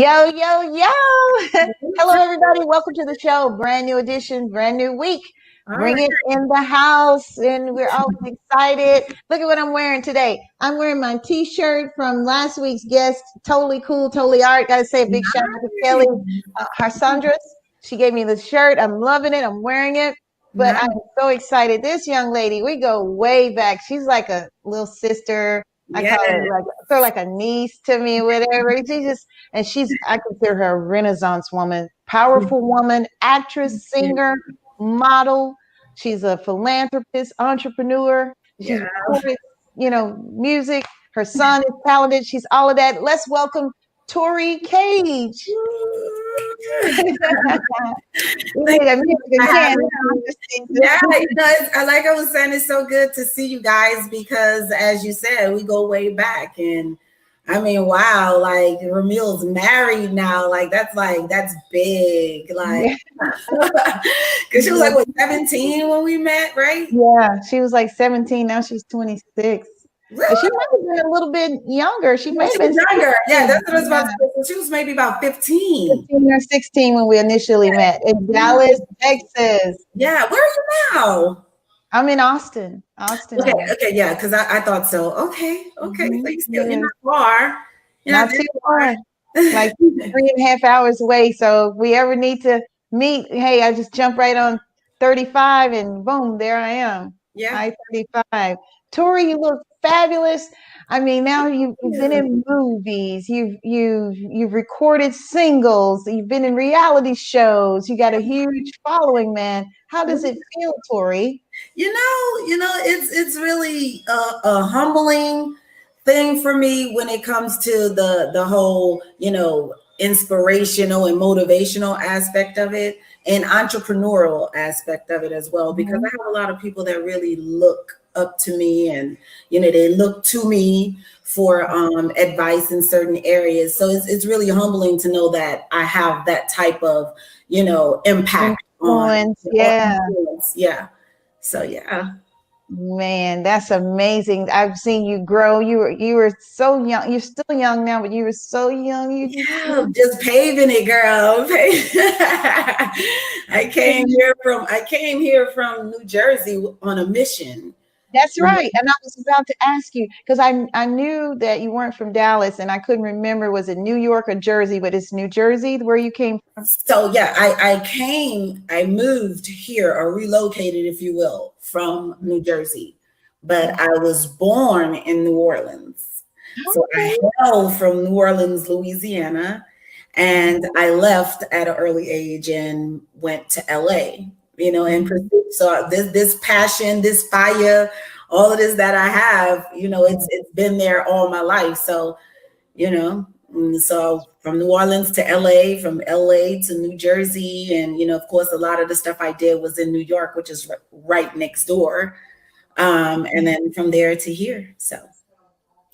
Yo, yo, yo. Hello, everybody. Welcome to the show. Brand new edition, brand new week. All Bring right. it in the house. And we're all excited. Look at what I'm wearing today. I'm wearing my t-shirt from last week's guest. Totally cool, totally art. Gotta say a big shout out to Kelly Harsandras. She gave me the shirt. I'm loving it. I'm wearing it. But Nice. I'm so excited. This young lady, we go way back. She's like a little sister. I Yeah. call her like sort of like a niece to me, whatever. I consider her a Renaissance woman, powerful woman, actress, singer, model. She's a philanthropist, entrepreneur. She's Yeah. recorded, music. Her son is talented. She's all of that. Let's welcome Tori Cage. We Thank need a you music for again. having me. Yeah, like I was saying, it's so good to see you guys because, as you said, we go way back. And I mean, wow, like Ramil's married now. That's big. Like, because she was like, what, 17 when we met, right? Yeah, she was like 17. Now she's 26. But she Really? might have been a little bit younger. She may She have been was younger. Yeah, 16. that's what I was about Yeah, to say. She was maybe about 15. 15 or 16 when we initially met in Dallas, Texas. Yeah, where are you now? I'm in Austin. Austin Okay, area. okay, yeah, because I thought so. Okay, okay. So you're Yes. not far. You're not Not too that far. far. Like 3.5 hours away. So if we ever need to meet, hey, I just jump right on 35 and boom, there I am. Yeah. I-35. Tori, you look fabulous. I mean, now you've been in movies, you've recorded singles, you've been in reality shows, you got a huge following, man. How does it feel, Tori? It's really a humbling thing for me when it comes to the whole, inspirational and motivational aspect of it and entrepreneurial aspect of it as well, because I have a lot of people that really look up to me and, they look to me for advice in certain areas. So it's really humbling to know that I have that type of, impact on Influence, yeah. influence. Yeah. So yeah. Man, that's amazing. I've seen you grow. You were so young. You're still young now, but you were so young. You just Yeah, just paving it, girl. I came here from New Jersey on a mission. That's right. And I was about to ask you because I knew that you weren't from Dallas and I couldn't remember, was it New York or Jersey, but it's New Jersey where you came from. So yeah, I moved here or relocated, if you will, from New Jersey, but I was born in New Orleans. So I Okay. hail from New Orleans, Louisiana, and I left at an early age and went to LA, in pursuit. So this passion, this fire, all of this that I have, it's been there all my life. So, so from New Orleans to LA, from LA to New Jersey, and of course, a lot of the stuff I did was in New York, which is right next door. And then from there to here. So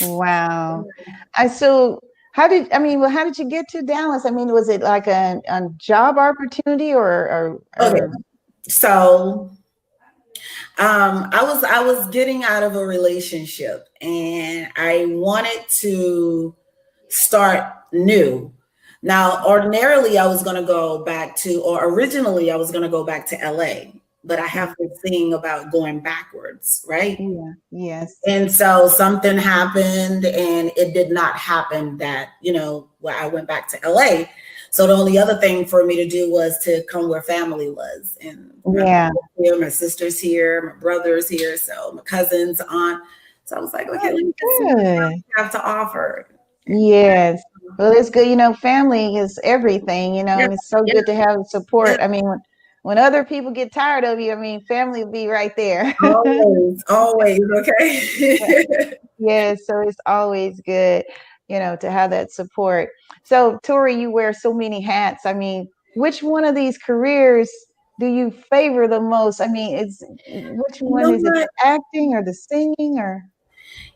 Wow. How did you get to Dallas? I mean, was it like a job opportunity okay, or so I was getting out of a relationship and I wanted to start new. Now, ordinarily, I was going to go back to, or originally, I was going to go back to LA, but I have this thing about going backwards, right? yeah, yes. And so something happened and it did not happen that, where I went back to LA. So the only other thing for me to do was to come where family was. And Yeah. my sister's here, my brother's here, so my cousins, aunt. So I was like, okay, let me see what Good. you have to offer. Yes. Well, it's good. Family is everything, Yeah, and it's so yeah, good to have yeah. support. I mean, when other people get tired of you, I mean, family will be right there. Always, always, okay. Yes, so it's always good, to have that support. So, Tori, you wear so many hats. I mean, which one of these careers do you favor the most? I mean, which You one know is it, what? the acting or the singing or?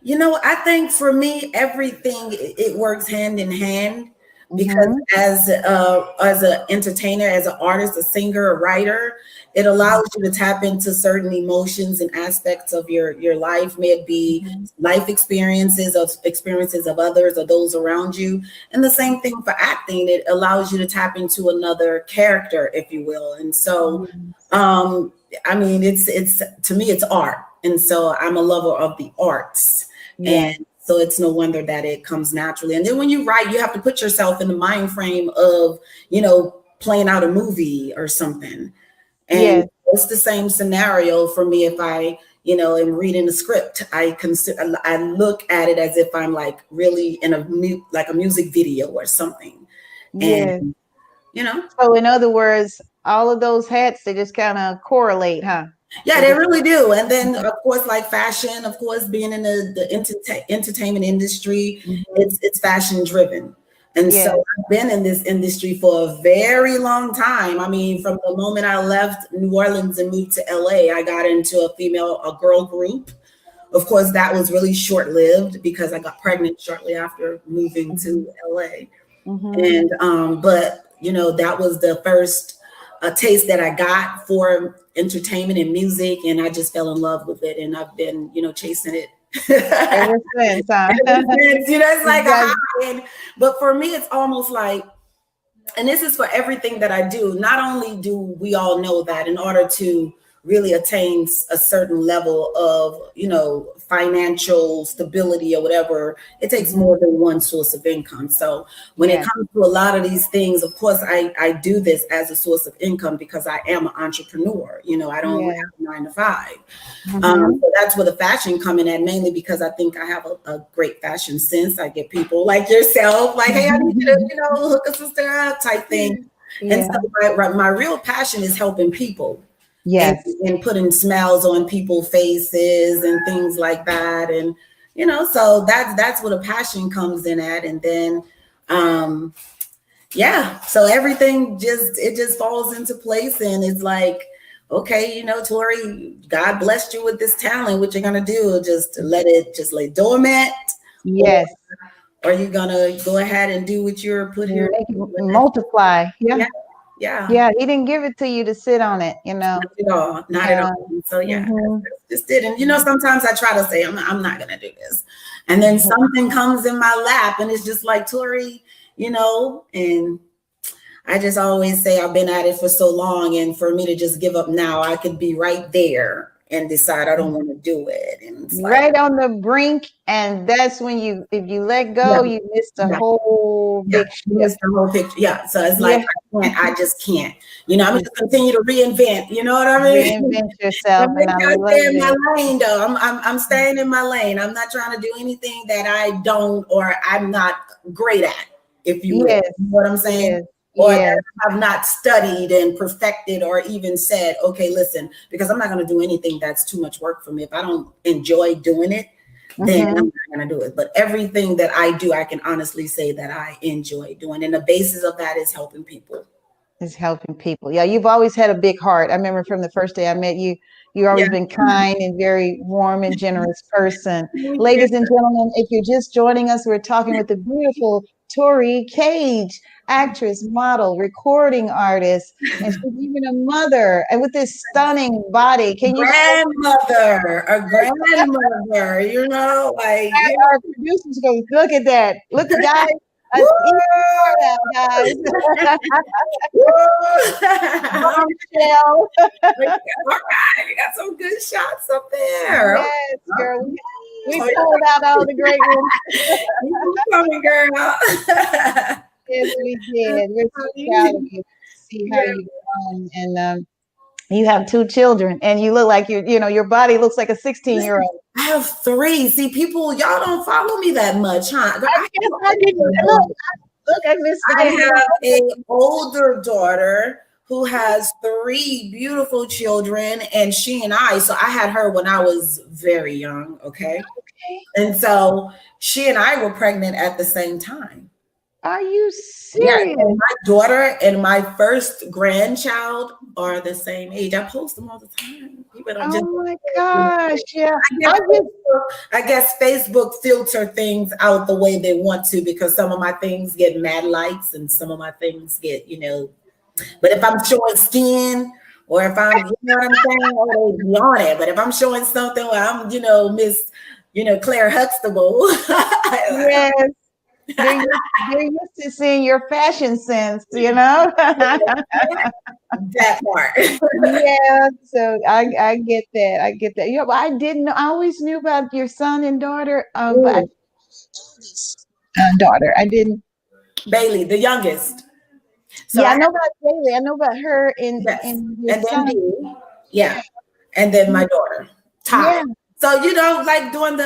I think for me, everything it works hand in hand because Mhm. as an entertainer, as an artist, a singer, a writer, It allows you to tap into certain emotions and aspects of your life, may it be life experiences of others or those around you. And the same thing for acting. It allows you to tap into another character, if you will. And so, I mean, it's to me, it's art. And so I'm a lover of the arts. And so it's no wonder that it comes naturally. And then when you write, you have to put yourself in the mind frame of, playing out a movie or something. And it's the same scenario for me. If I, am reading a script, I look at it as if I'm like really in a music video or something. And, So in other words, all of those hats, they just kind of correlate, huh? Yeah, they really do. And then, of course, like fashion, of course, being in the entertainment industry, it's fashion driven. And so I've been in this industry for a very long time. I mean, from the moment I left New Orleans and moved to LA, I got into a girl group. Of course, that was really short-lived because I got pregnant shortly after moving to LA. And but that was the first taste that I got for entertainment and music, and I just fell in love with it, and I've been chasing it ever since, huh? It's like a high. But for me, it's almost like, and this is for everything that I do, not only do we all know that in order to really attain a certain level of financial stability or whatever, it takes more than one source of income. So when it comes to a lot of these things, of course, I do this as a source of income because I am an entrepreneur. I don't have a 9 to 5. So that's where the fashion come in at, mainly because I think I have a great fashion sense. I get people like yourself, like, hey, I need you to, hook a sister up type thing. And so my real passion is helping people. And putting smiles on people's faces and things like that. And, so that's where the passion comes in at. And then, so everything just falls into place, and it's like, okay, Tori, God blessed you with this talent. What you're going to do, just lay dormant. Yes. Or are you going to go ahead and do what you're put here? Multiply. Yeah. Yeah, he didn't give it to you to sit on it, Not at all. So just did. And sometimes I try to say I'm not gonna do this, and then something comes in my lap, and it's just like, Tori, and I just always say I've been at it for so long, and for me to just give up now, I could be right there and decide I don't want to do it. And it's right on the brink, and that's when if you let go, you miss the whole picture. You miss the whole picture. Yeah. So it's like I just can't. I'm gonna continue to reinvent. You know what I mean? Reinvent yourself. And I stay in my lane, though. I'm staying in my lane. I'm not trying to do anything that I don't or I'm not great at. If you will. You know what I'm saying? Or that I have not studied and perfected or even said, okay, listen, because I'm not going to do anything that's too much work for me. If I don't enjoy doing it, then I'm not going to do it. But everything that I do, I can honestly say that I enjoy doing. And the basis of that is helping people. Is helping people. Yeah, you've always had a big heart. I remember from the first day I met you, you've always been kind and very warm and generous person. Ladies and gentlemen, if you're just joining us, we're talking with the beautiful Tori Cage, actress, model, recording artist, and she's even a mother, and with this stunning body. Can you grandmother, like our producers go, look at that. Look at guys. Guys. All right, you got some good shots up there. Yes, girl. We pulled out all the great ones. Coming, girl. Yes, we did. We're so proud of you. See how you've grown, and you have 2 children, and you look like your body looks like a 16-year-old. I have 3. See, people, y'all don't follow me that much, huh? I didn't look. I missed. I have an older daughter who has 3 beautiful children, and she and I. So I had her when I was very young. Okay. And so she and I were pregnant at the same time. Are you serious? Yeah, my daughter and my first grandchild are the same age. I post them all the time. People don't my gosh, yeah. I guess Facebook filter things out the way they want to, because some of my things get mad likes and some of my things get, but if I'm showing skin or if I'm, you know what I'm saying, or they want it. But if I'm showing something where I'm, Miss, Claire Huxtable, Yes. They're used to seeing your fashion sense, that part. Yeah, so I get that. I get that. Yeah, but I didn't know. I always knew about your son and daughter. But Ooh, daughter, I didn't. Bailey, the youngest. So Yeah, I I have, know about Bailey. I know about her yes, and your and then son. B, yeah, and then my daughter, Ty. Yeah, So like doing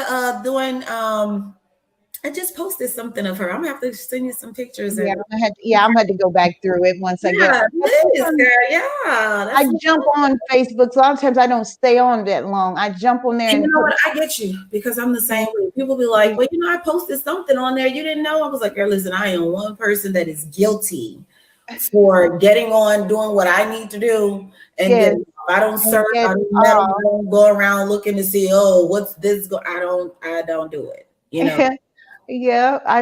I just posted something of her. I'm gonna have to send you some pictures yeah. and I'm gonna have to go back through it once I get. yeah, please, girl. Yeah, I that's what. jump on Facebook. So a lot of times I don't stay on that long. I jump on there And you and know put. what? I get you because I'm the Yeah, same way. People be like, well, I posted something on there. You didn't know. I was like, girl, listen, I am one person that is guilty for getting on, doing what I need to do, and yes, getting I don't and search, I get don't meddle, I don't go around looking to see, oh, what's this I don't do it, Yeah, I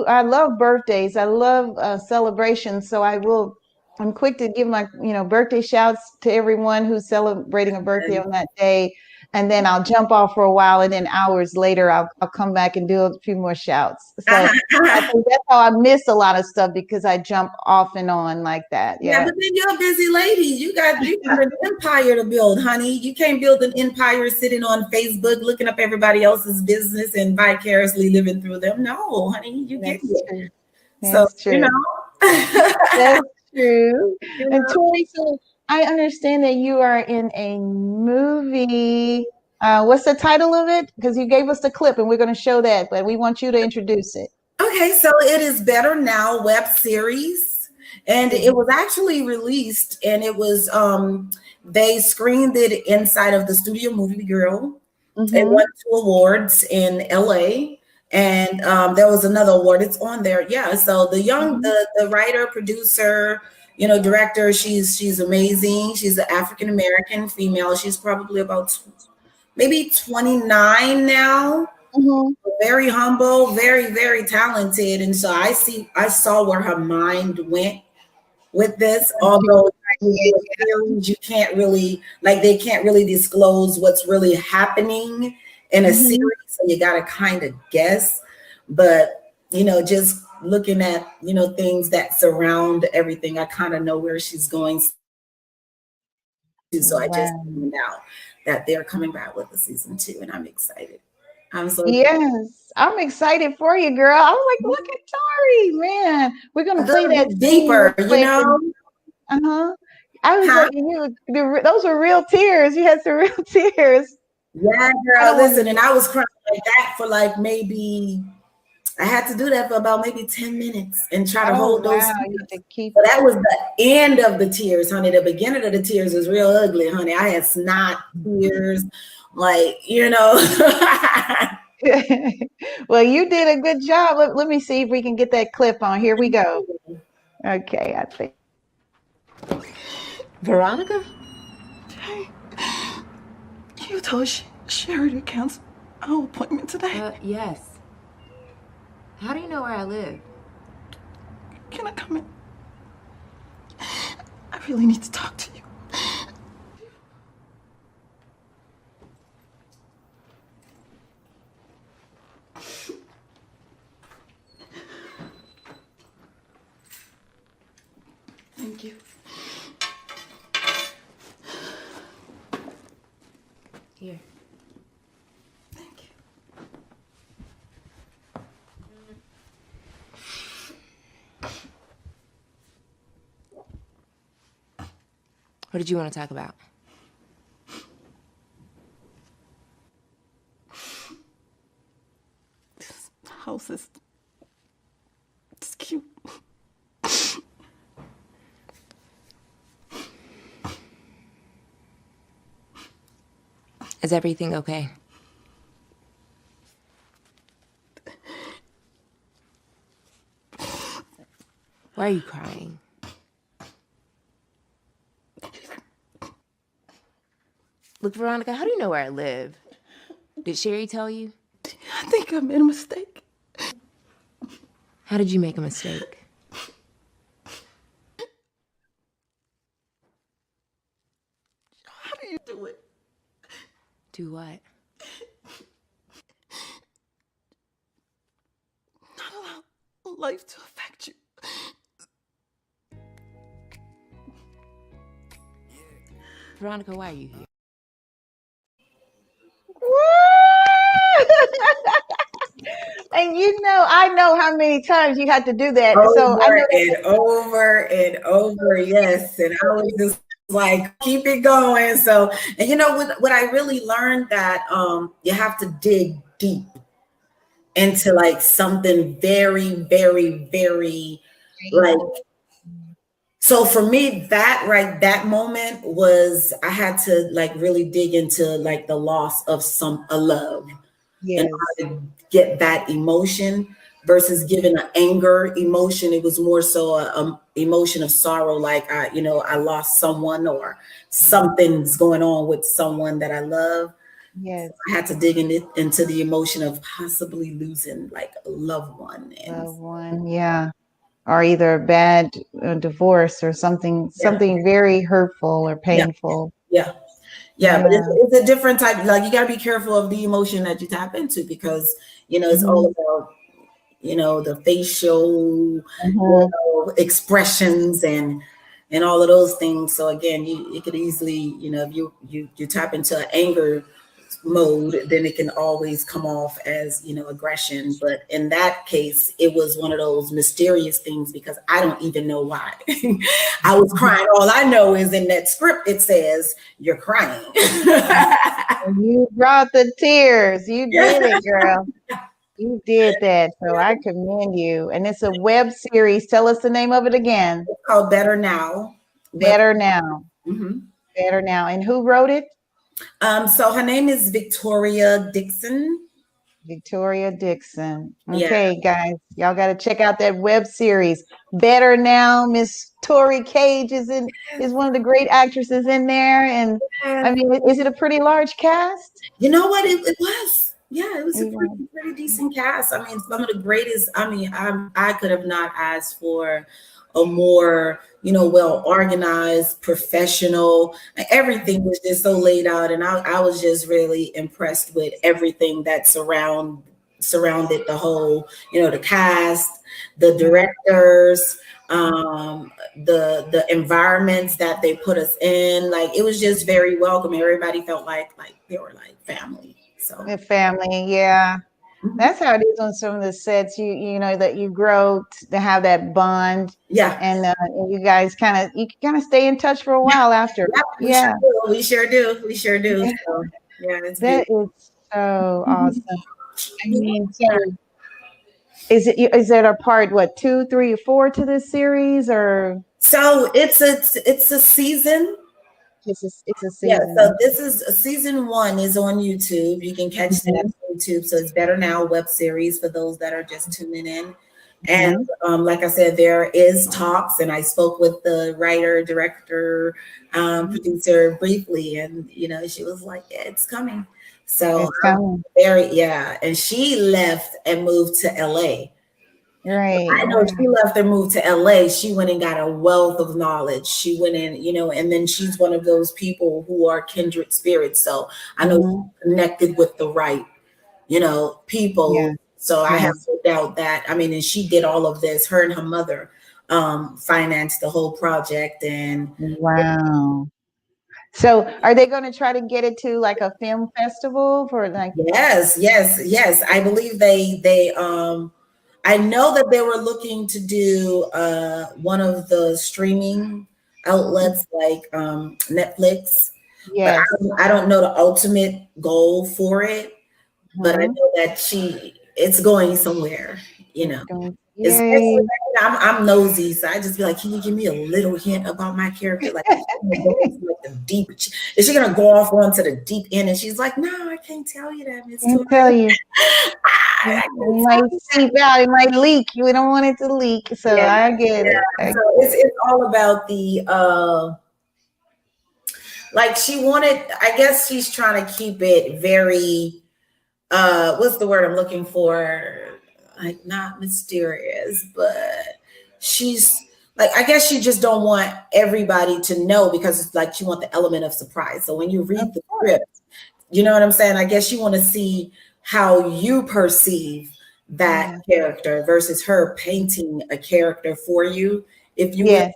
I love birthdays. I love celebrations. So I'm quick to give my, birthday shouts to everyone who's celebrating a birthday And on that day. And then I'll jump off for a while, and then hours later I'll come back and do a few more shouts. So I think that's how I miss a lot of stuff, because I jump off and on like that. yeah, Yeah. but then you're a busy lady. You got an empire to build, honey. You can't build an empire sitting on Facebook looking up everybody else's business and vicariously living through them. No, honey, you get That's it. true. So, That's true. That's true. you And know. Tori, so I understand that you are in a movie. What's the title of it? Because you gave us the clip and we're going to show that, but we want you to introduce it. Okay, so it is Better Now web series, and it was actually released, and it was they screened it inside of the Studio Movie Grill. It Mm-hmm. won 2 awards in LA, and there was another award. It's on there, yeah. So Mm-hmm. the writer, producer, director, she's amazing. She's an African American female. She's probably about maybe 29 now, Mm-hmm. very humble, very, very talented. And so I saw where her mind went with this, although in the series you can't really they can't really disclose what's really happening in a series. Mm-hmm. So you gotta kind of guess. But just looking at things that surround everything, I kind of know where she's going to. So I just Wow. found out that they're coming back with a season 2, and I'm excited. I'm so Yes, I'm excited for you, girl. I was like, look at Tori, man. We're a gonna play little that bit scene real deeper, quick. Uh-huh. I was Huh? like, those were real tears. You had some real tears. Yeah, I girl, don't want listen, and I was crying like that for maybe I had to do that for about maybe 10 minutes and try to Oh hold those wow, you tears. have to keep. So that was the end of the tears, honey. The beginning of the tears was real ugly, honey. I had snot tears, Well, you did a good job. Let me see if we can get that clip on. Here we go. Okay, I think. Veronica? Hey, you told Sherry to cancel our appointment today. Yes. How do you know where I live? Can I come in? I really need to talk to you. Thank you. Here. Thank you. What did you want to talk about? This house is it's cute. Is everything okay? Why are you crying? Look, Veronica, how do you know where I live? Did Sherry tell you? I think I made a mistake. How did you make a mistake? Do what? Not allow life to affect you. Veronica, why are you here? And I know how many times you had to do that. So I know and over and over, yes. And I was just like, keep it going. So, and what I really learned that you have to dig deep into like something very, very, very like. So for me, that moment was I had to like really dig into like the loss of a love. yes. And how to get that emotion versus giving an anger emotion. It was more so a emotion of sorrow, like I lost someone or something's going on with someone that I love. Yes. So I had to dig into the emotion of possibly losing like a loved one. And Loved one, yeah. Or either a bad divorce or something very hurtful or painful. yeah. But it's a different type. Like you got to be careful of the emotion that you tap into because it's all about the facial expressions and all of those things. So again, you could easily if you tap into anger mode, then it can always come off as aggression. But in that case, it was one of those mysterious things because I don't even know why. I was crying. All I know is in that script it says you're crying. You brought the tears. You did it, girl. You did that. So I commend you. And it's a web series. Tell us the name of it again. It's called Better Now. Better Now. Mm-hmm. Better Now. And who wrote it? So her name is Victoria Dixon. Victoria Dixon. Okay, guys, y'all got to check out that web series. Better Now. Miss Tori Cage is one of the great actresses in there. And I mean, is it a pretty large cast? You know what? It was. Yeah, it was a pretty decent cast. I mean, some of the greatest. I mean, I could have not asked for a more well organized, professional. Everything was just so laid out, and I was just really impressed with everything that surrounded the whole the cast, the directors, the environments that they put us in. Like it was just very welcoming. Everybody felt like they were like family. So the family, yeah. That's how it is on some of the sets. You know that you grow to have that bond. Yeah. And you guys kind of stay in touch for a while after. Yeah. We sure do. Yeah. So, it's that good. is so awesome. I mean, so is it a part 2, 3, or 4 to this series or? So it's a season. It's a season. Yeah, so this is season 1 is on YouTube. You can catch that on YouTube. So it's Better Now web series for those that are just tuning in. And like I said, there is talks, and I spoke with the writer, director, producer briefly, and she was like, "Yeah, it's coming." So and she left and moved to LA. Right. I know she left and moved to LA. She went and got a wealth of knowledge. She went in, and then she's one of those people who are kindred spirits. So I know she's connected with the right, people. Yeah. So I have no doubt that, and she did all of this. Her and her mother financed the whole project. And wow. So are they going to try to get it to like a film festival for like? Yes. I believe they I know that they were looking to do one of the streaming outlets like Netflix. Yes. But I don't know the ultimate goal for it. But I know that it's going somewhere, Especially, I'm nosy, so I just be like, can you give me a little hint about my character? Like, is she gonna go off onto the deep end? And she's like, no, I can't tell you that. I can't tell you. It might seep out. It might leak. We don't want it to leak. So I get it. So it's all about the like she wanted. I guess she's trying to keep it very. What's the word I'm looking for? Like not mysterious, but she's like, I guess she just don't want everybody to know because it's like she want the element of surprise. So when you read the script, you know what I'm saying? I guess you want to see how you perceive that character versus her painting a character for you, if you will. Yes.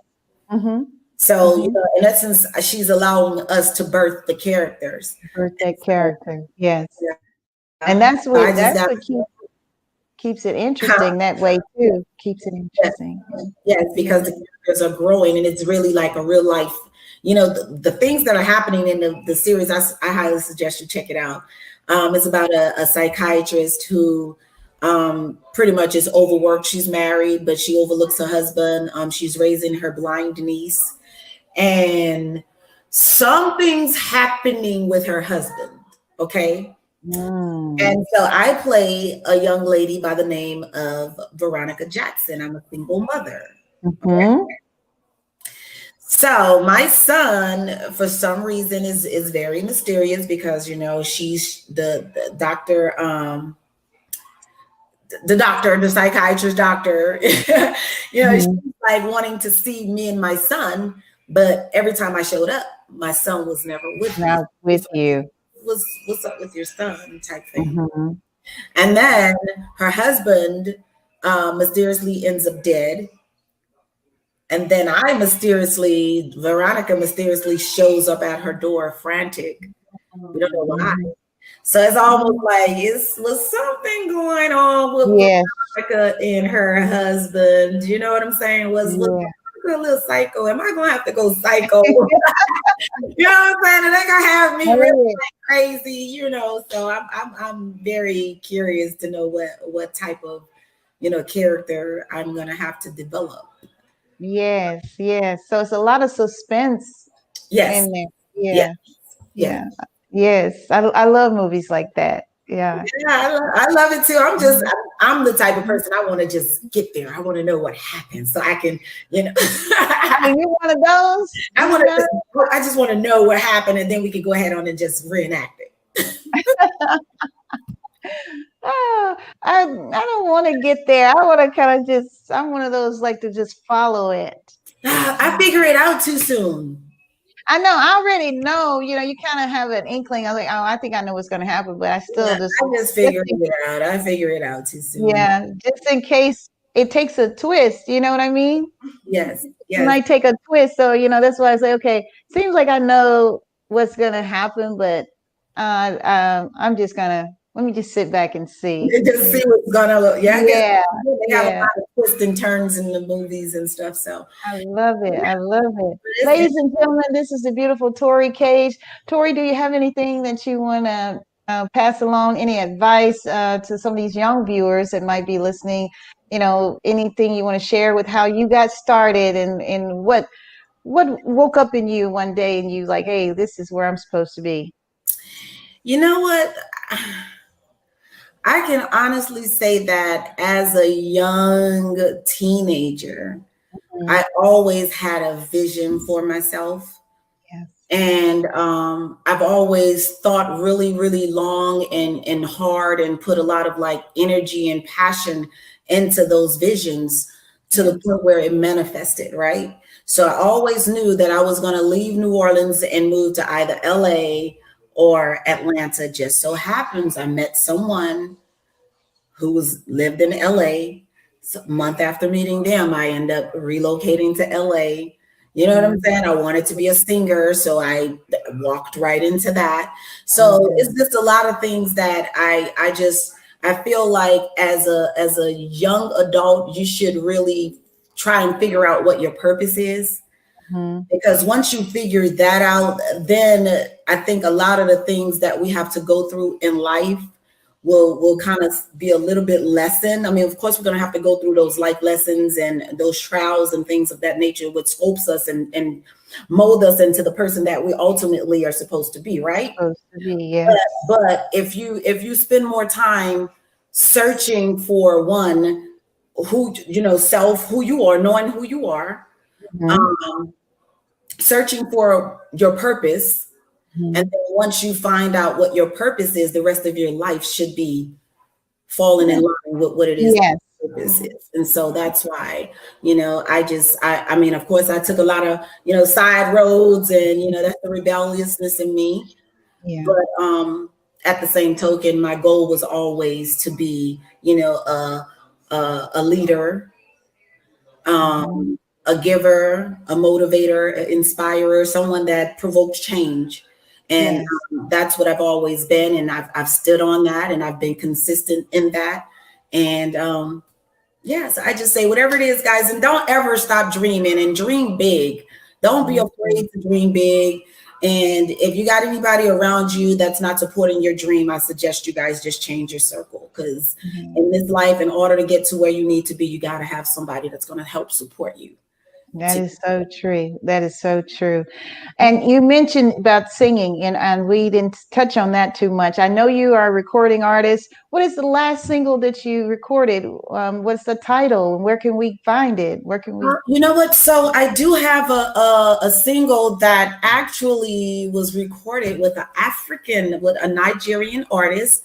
Mm-hmm. So, you know, in essence, she's allowing us to birth the characters. Birthday character. Yes. Yeah. And that's So I what just that's got, what keeps it interesting that way too. Keeps it interesting. yes, because the characters are growing and it's really like a real life, you know, the things that are happening in the series, I highly suggest you check it out. It's about a psychiatrist who pretty much is overworked. She's married, but she overlooks her husband. She's raising her blind niece. And something's happening with her husband, okay? And so I play a young lady by the name of Veronica Jackson. I'm a single mother. Okay? So my son, for some reason, is very mysterious because, you know, she's the doctor, the psychiatrist doctor, you know, she's like wanting to see me and my son. But every time I showed up, my son was never with me. Not with you. What's up with your son type thing. And then her husband mysteriously ends up dead. And then Veronica mysteriously shows up at her door frantic. We don't know why. So it's almost like was something going on with Veronica and her husband. You know what I'm saying? Was a little psycho. Am I gonna have to go psycho? You know what I'm saying? And they're gonna have me really like crazy, you know. So I'm very curious to know what type of, you know, character I'm gonna have to develop. Yes. So it's a lot of suspense in there. Yes. I love movies like that. Yeah, I love it too. I'm the type of person I want to just get there. I want to know what happened so I can, you know. Are you one of those? I just want to know what happened, and then we can go ahead on and just reenact it. Oh, I don't want to get there. I want to kind of I'm one of those like to just follow it. I figure it out too soon. I know. I already know. You know, you kind of have an inkling. I was like, oh, I think I know what's going to happen, but I just figure it out. I figure it out too soon. Yeah, just in case it takes a twist. You know what I mean? Yes. It might take a twist. So, you know, that's why I say, okay, seems like I know what's going to happen, but I'm just going to let me just sit back and see. Just see what's gonna look. Yeah. They have a lot of twists and turns in the movies and stuff. So I love it. Ladies and gentlemen, this is the beautiful Tori Cage. Tori, do you have anything that you want to pass along? Any advice to some of these young viewers that might be listening? You know, anything you want to share with how you got started and what woke up in you one day and you like, hey, this is where I'm supposed to be? You know what? I can honestly say that as a young teenager, I always had a vision for myself. Yes. And I've always thought really, really long and hard and put a lot of like energy and passion into those visions to the point where it manifested, right? So I always knew that I was going to leave New Orleans and move to either LA or Atlanta. Just so happens I met someone who lived in LA. So a month after meeting them, I end up relocating to LA. You know what I'm saying? I wanted to be a singer, so I walked right into that. So it's just a lot of things that I feel like as a young adult, you should really try and figure out what your purpose is. Because once you figure that out, then I think a lot of the things that we have to go through in life will kind of be a little bit lessened. I mean, of course, we're going to have to go through those life lessons and those trials and things of that nature, which sculpts us and mold us into the person that we ultimately are supposed to be, right? Supposed to be, yeah. But if you spend more time searching for one, who you are, knowing who you are, searching for your purpose. And then once you find out what your purpose is, the rest of your life should be falling in line with what it is. Yes. Purpose is. And so that's why, I mean, of course, I took a lot of, side roads and, that's the rebelliousness in me. Yeah. But at the same token, my goal was always to be, a leader, a giver, a motivator, an inspirer, someone that provokes change. And Yes. that's what I've always been. And I've stood on that, and I've been consistent in that. And yes, I just say whatever it is, guys, and don't ever stop dreaming, and dream big. Don't be afraid to dream big. And if you got anybody around you that's not supporting your dream, I suggest you guys just change your circle, because in this life, in order to get to where you need to be, you got to have somebody that's going to help support you. That is so true. That is so true. And you mentioned about singing, and we didn't touch on that too much. I know you are a recording artist. What is the last single that you recorded? What's the title? Where can we find it? Where can we? You know what? So I do have a single that actually was recorded with a Nigerian artist,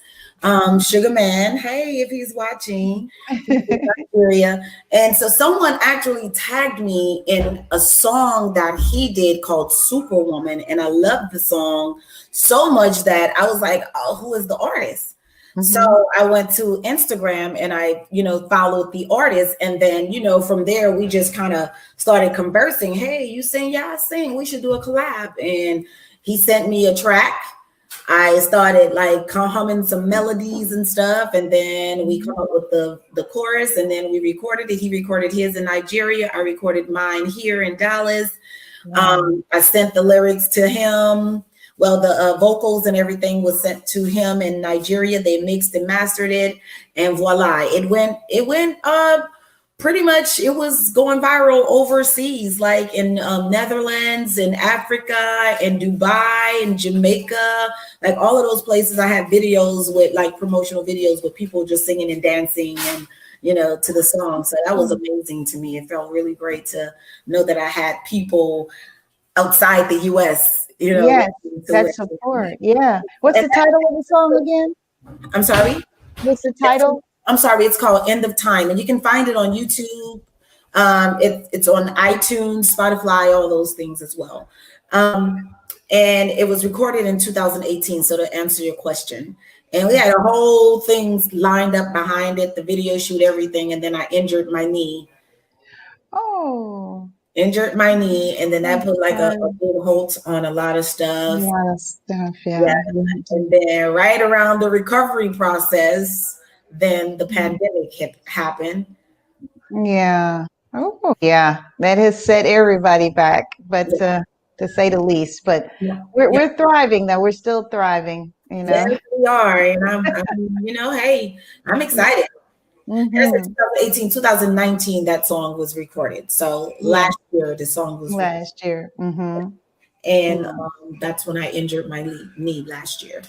Sugar Man. Hey, if he's watching, Nigeria. And so someone actually tagged me in a song that he did called Superwoman, and I loved the song so much that I was like, "Oh, who is the artist?" So I went to Instagram and I, followed the artist. And then, from there, we just kind of started conversing. Hey, you sing? Yeah, I sing. We should do a collab. And he sent me a track. I started like humming some melodies and stuff. And then we come up with the chorus, and then we recorded it. He recorded his in Nigeria. I recorded mine here in Dallas. I sent the lyrics to him. Well, the vocals and everything was sent to him in Nigeria. They mixed and mastered it, and voila, it went pretty much, it was going viral overseas, like in Netherlands, in Africa, in Dubai, in Jamaica, like all of those places. I had videos with like promotional videos with people just singing and dancing and to the song. So that was amazing to me. It felt really great to know that I had people outside the US. Yes, that support. Yeah. What's the title of the song again? I'm sorry? What's the title? I'm sorry. It's called End of Time, and you can find it on YouTube. It's on iTunes, Spotify, all those things as well. And it was recorded in 2018. So to answer your question, and we had a whole things lined up behind it, the video shoot, everything. And then I injured my knee. Injured my knee, and then that put like a big halt on a lot of stuff. Yeah. And then right around the recovery process, then the pandemic happened. Yeah. Oh, yeah. That has set everybody back, but to say the least. But we're thriving, though. We're still thriving. Yes, we are, and I'm hey, I'm excited. 2019, that song was recorded. So last year, the song was last year. And that's when I injured my knee last year.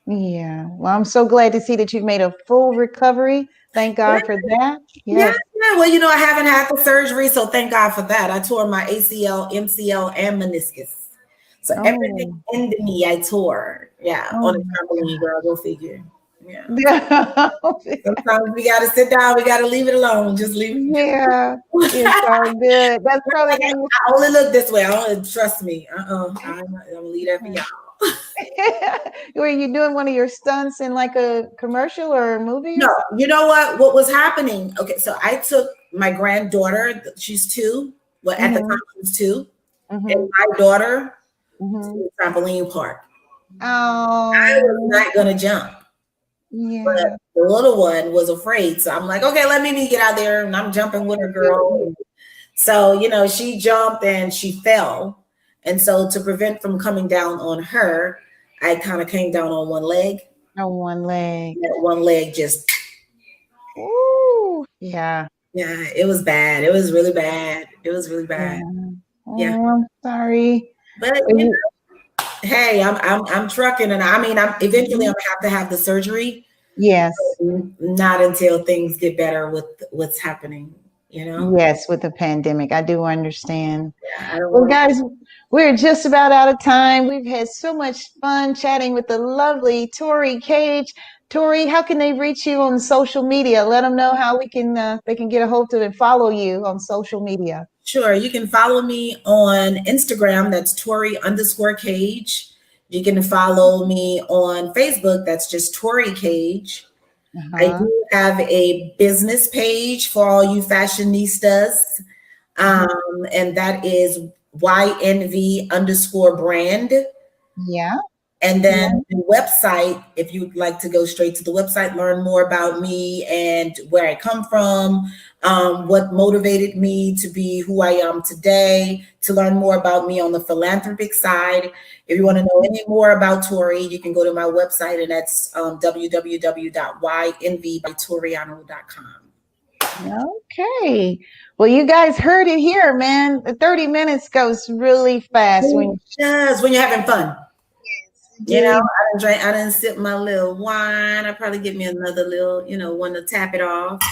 Yeah. Well, I'm so glad to see that you've made a full recovery. Thank God for that. Yeah. Well, I haven't had the surgery, so thank God for that. I tore my ACL, MCL, and meniscus. So everything in the knee I tore. Yeah. On a trampoline, girl, go figure. Yeah. Sometimes we gotta sit down. We gotta leave it alone. Just leave it. Yeah, it's all good. That's probably. I only look this way. I only trust me. I'm gonna leave that for y'all. Were you doing one of your stunts in like a commercial or a movie? No. You know what? What was happening? Okay, so I took my granddaughter. She's 2. Well, at the time she was 2, and my daughter to the trampoline park. Oh, I was not gonna jump. Yeah. But the little one was afraid. So I'm like, okay, let me get out there. And I'm jumping with her, girl. So, she jumped and she fell. And so to prevent from coming down on her, I kind of came down on one leg. On one leg. That one leg just. Ooh. Yeah. Yeah, it was bad. It was really bad. It was really bad. Yeah. I'm sorry. But hey, I'm trucking, and I'm eventually I'm gonna have the surgery. Yes. Not until things get better with what's happening, Yes, with the pandemic. I do understand. Well, guys, we're just about out of time. We've had so much fun chatting with the lovely Tori Cage. Tori, how can they reach you on social media? Let them know how they can get a hold of and follow you on social media. Sure. You can follow me on Instagram. That's Tori_Cage. You can follow me on Facebook. That's just Tori Cage. I do have a business page for all you fashionistas. And that is YNV_brand. Yeah. And then the website, if you'd like to go straight to the website, learn more about me and where I come from, what motivated me to be who I am today, to learn more about me on the philanthropic side. If you want to know any more about Tori, you can go to my website, and that's www.ynvbytoriano.com. Okay. Well, you guys heard it here, man. The 30 minutes goes really fast It does when you're having fun. You know, I didn't sip my little wine. I probably get me another little, one to tap it off.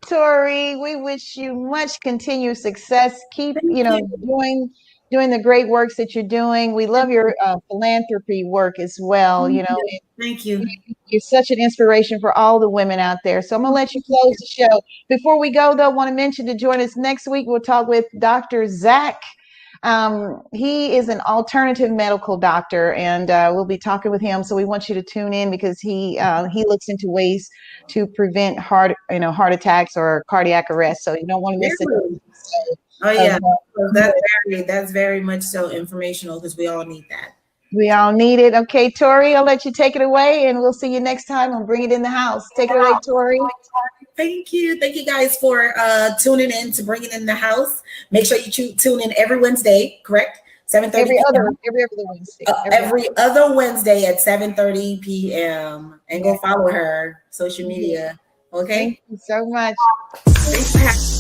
Tori, we wish you much continued success. Keep, doing the great works that you're doing. We love your philanthropy work as well. Thank you. You're such an inspiration for all the women out there. So I'm gonna let you close the show. Before we go, though, I want to mention to join us next week. We'll talk with Dr. Zach. He is an alternative medical doctor, and we'll be talking with him. So we want you to tune in because he looks into ways to prevent heart attacks or cardiac arrest. So you don't want to miss it. Oh yeah, that's very much so informational because we all need that. We all need it. Okay, Tori, I'll let you take it away, and we'll see you next time on Bring It in the House. Take it away, Tori. Thank you guys for tuning in to Bring It in the House. Make sure you tune in every Wednesday, correct? 7:30. Every other Wednesday. Every other Wednesday at 7:30 p.m. And go follow her social media. Okay. Thank you so much. Thanks for having me.